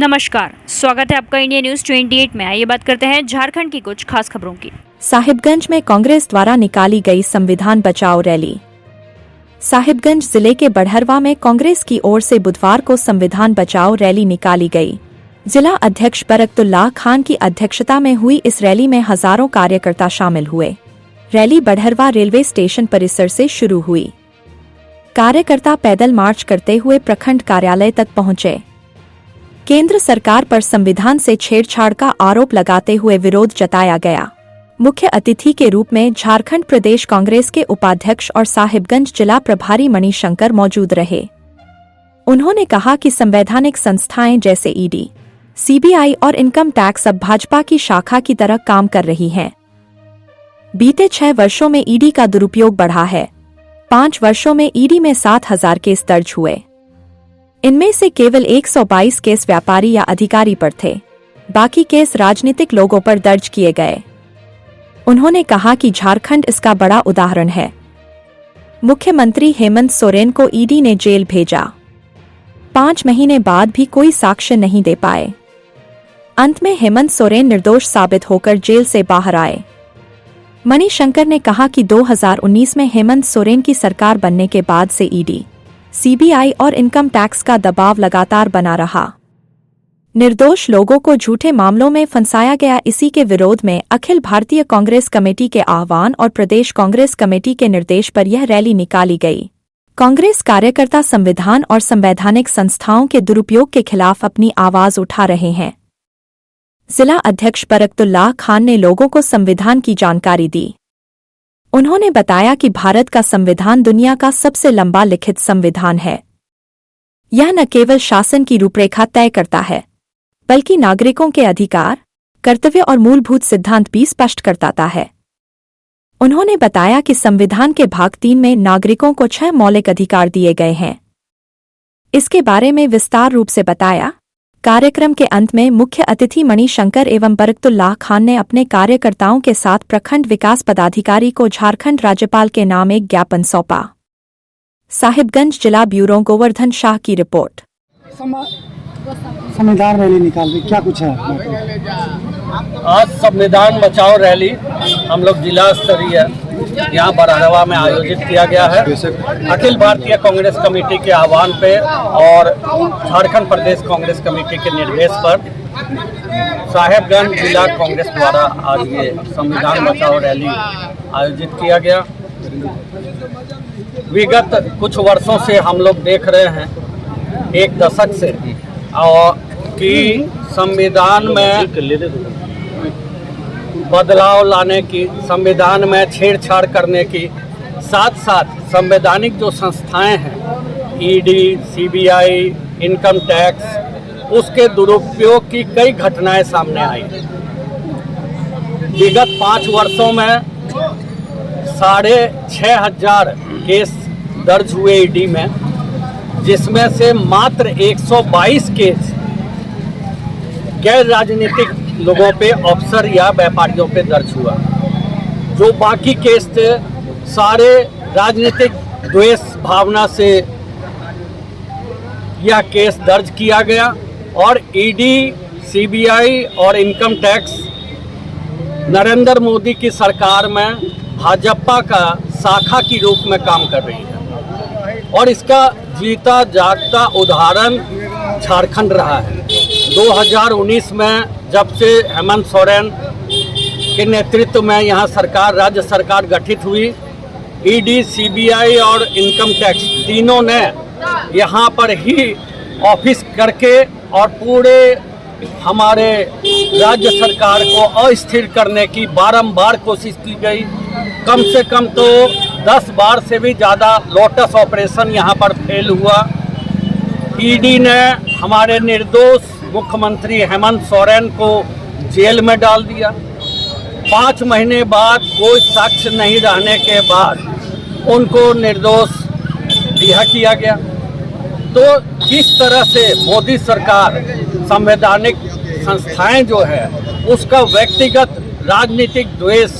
नमस्कार, स्वागत है आपका इंडिया न्यूज 28 में। आइए बात करते हैं झारखंड की कुछ खास खबरों की। साहिबगंज में कांग्रेस द्वारा निकाली गई संविधान बचाओ रैली। साहिबगंज जिले के बड़हरवा में कांग्रेस की ओर से बुधवार को संविधान बचाओ रैली निकाली गई। जिला अध्यक्ष बरकतुल्लाह खान की अध्यक्षता में हुई इस रैली में हजारों कार्यकर्ता शामिल हुए। रैली बड़हरवा रेलवे स्टेशन परिसर से शुरू हुई। कार्यकर्ता पैदल मार्च करते हुए प्रखंड कार्यालय तक पहुंचे। केंद्र सरकार पर संविधान से छेड़छाड़ का आरोप लगाते हुए विरोध जताया गया। मुख्य अतिथि के रूप में झारखंड प्रदेश कांग्रेस के उपाध्यक्ष और साहिबगंज जिला प्रभारी मणिशंकर मौजूद रहे। उन्होंने कहा कि संवैधानिक संस्थाएं जैसे ईडी, सीबीआई और इनकम टैक्स अब भाजपा की शाखा की तरह काम कर रही हैं। बीते 6 वर्षों में ईडी का दुरुपयोग बढ़ा है। 5 वर्षों में ईडी में 7,000 केस दर्ज हुए। इनमें से केवल 122 केस व्यापारी या अधिकारी पर थे, बाकी केस राजनीतिक लोगों पर दर्ज किए गए। उन्होंने कहा कि झारखंड इसका बड़ा उदाहरण है। मुख्यमंत्री हेमंत सोरेन को ईडी ने जेल भेजा। 5 महीने बाद भी कोई साक्ष्य नहीं दे पाए। अंत में हेमंत सोरेन निर्दोष साबित होकर जेल से बाहर आए। मणिशंकर ने कहा कि 2019 में हेमंत सोरेन की सरकार बनने के बाद से ईडी, सीबीआई और इनकम टैक्स का दबाव लगातार बना रहा। निर्दोष लोगों को झूठे मामलों में फंसाया गया। इसी के विरोध में अखिल भारतीय कांग्रेस कमेटी के आह्वान और प्रदेश कांग्रेस कमेटी के निर्देश पर यह रैली निकाली गई। कांग्रेस कार्यकर्ता संविधान और संवैधानिक संस्थाओं के दुरुपयोग के खिलाफ अपनी आवाज उठा रहे हैं। जिला अध्यक्ष बरकतुल्लाह खान ने लोगों को संविधान की जानकारी दी। उन्होंने बताया कि भारत का संविधान दुनिया का सबसे लंबा लिखित संविधान है। यह न केवल शासन की रूपरेखा तय करता है, बल्कि नागरिकों के अधिकार, कर्तव्य और मूलभूत सिद्धांत भी स्पष्ट करता है। उन्होंने बताया कि संविधान के भाग 3 में नागरिकों को 6 मौलिक अधिकार दिए गए हैं। इसके बारे में विस्तार रूप से बताया। कार्यक्रम के अंत में मुख्य अतिथि मणिशंकर एवं बरकतुल्लाह खान ने अपने कार्यकर्ताओं के साथ प्रखंड विकास पदाधिकारी को झारखंड राज्यपाल के नाम एक ज्ञापन सौंपा। साहिबगंज जिला ब्यूरो गोवर्धन शाह की रिपोर्ट। संविधान रैली निकाल दी, क्या कुछ है? आज संविधान बचाओ रैली हम लोग जिला स्तरीय यहाँ बड़हरवा में आयोजित किया गया है। अखिल भारतीय कांग्रेस कमेटी के आह्वान पे और झारखंड प्रदेश कांग्रेस कमेटी के निर्देश पर साहिबगंज जिला कांग्रेस द्वारा आज ये संविधान बचाओ रैली आयोजित किया गया। विगत कुछ वर्षों से हम लोग देख रहे हैं, एक दशक से, और कि संविधान में बदलाव लाने की, संविधान में छेड़छाड़ करने की, साथ साथ संवैधानिक जो संस्थाएं हैं, ईडी, सीबीआई, इनकम टैक्स, उसके दुरुपयोग की कई घटनाएं सामने आई। विगत 5 वर्षों में 6,500 केस दर्ज हुए ईडी में, जिसमें से मात्र 122 केस गैर राजनीतिक लोगों पे, अफसर या व्यापारियों पे दर्ज हुआ। जो बाकी केस थे सारे राजनीतिक द्वेष भावना से यह केस दर्ज किया गया और ईडी, सीबीआई और इनकम टैक्स नरेंद्र मोदी की सरकार में भाजपा का शाखा की रूप में काम कर रही है और इसका जीता जागता उदाहरण झारखंड रहा है। 2019 में जब से हेमंत सोरेन के नेतृत्व में यहाँ सरकार, राज्य सरकार गठित हुई, ईडी, सीबीआई और इनकम टैक्स तीनों ने यहाँ पर ही ऑफिस करके और पूरे हमारे राज्य सरकार को अस्थिर करने की बारंबार कोशिश की गई। कम से कम तो 10 बार से भी ज़्यादा लोटस ऑपरेशन यहाँ पर फेल हुआ। ईडी ने हमारे निर्दोष मुख्यमंत्री हेमंत सोरेन को जेल में डाल दिया। 5 महीने बाद कोई साक्ष्य नहीं रहने के बाद उनको निर्दोष रिहा किया गया। तो जिस तरह से मोदी सरकार संवैधानिक संस्थाएं जो है उसका व्यक्तिगत राजनीतिक द्वेष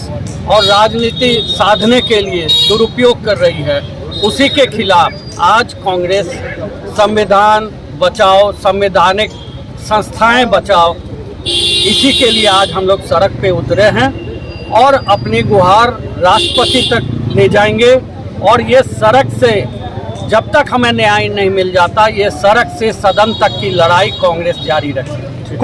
और राजनीति साधने के लिए दुरुपयोग कर रही है, उसी के खिलाफ आज कांग्रेस संविधान बचाओ, संवैधानिक संस्थाएं बचाओ, इसी के लिए आज हम लोग सड़क पे उतरे हैं और अपनी गुहार राष्ट्रपति तक ले जाएंगे। और ये सड़क से जब तक हमें न्याय नहीं मिल जाता, ये सड़क से सदन तक की लड़ाई कांग्रेस जारी रखेगी।